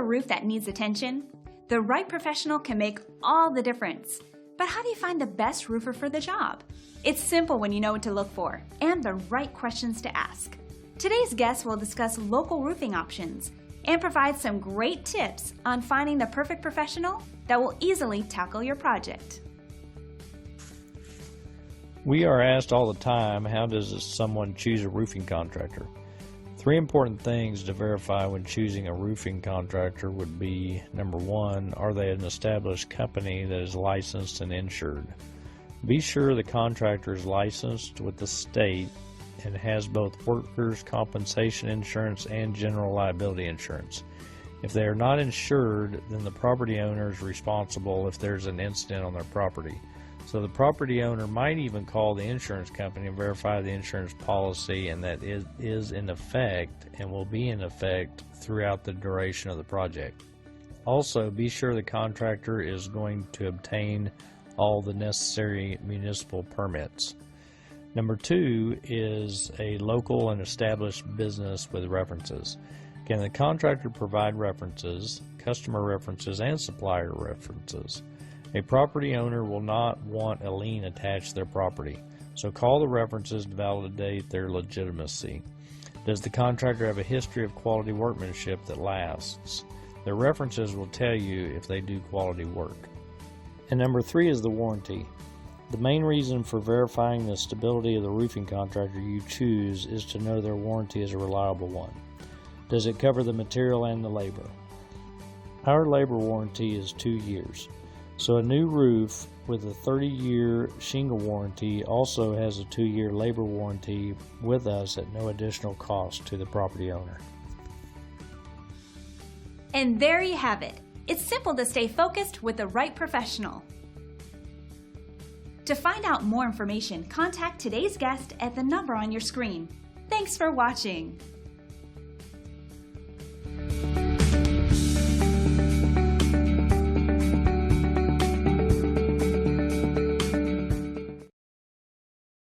a roof that needs attention? The right professional can make all the difference. But how do you find the best roofer for the job? It's simple when you know what to look for and the right questions to ask. Today's guest will discuss local roofing options and provide some great tips on finding the perfect professional that will easily tackle your project. We are asked all the time, how does someone choose a roofing contractor? 3 important things to verify when choosing a roofing contractor would be, number 1, are they an established company that is licensed and insured? Be sure the contractor is licensed with the state and has both workers' compensation insurance and general liability insurance. If they are not insured, then the property owner is responsible if there's an incident on their property. So the property owner might even call the insurance company and verify the insurance policy and that it is in effect and will be in effect throughout the duration of the project. Also, be sure the contractor is going to obtain all the necessary municipal permits. Number 2 is a local and established business with references. Can the contractor provide references, customer references, and supplier references? A property owner will not want a lien attached to their property, so call the references to validate their legitimacy. Does the contractor have a history of quality workmanship that lasts? Their references will tell you if they do quality work. And number 3 is the warranty. The main reason for verifying the stability of the roofing contractor you choose is to know their warranty is a reliable one. Does it cover the material and the labor? Our labor warranty is 2 years. So a new roof with a 30-year shingle warranty also has a 2-year labor warranty with us at no additional cost to the property owner. And there you have it. It's simple to stay focused with the right professional. To find out more information, contact today's guest at the number on your screen. Thanks for watching.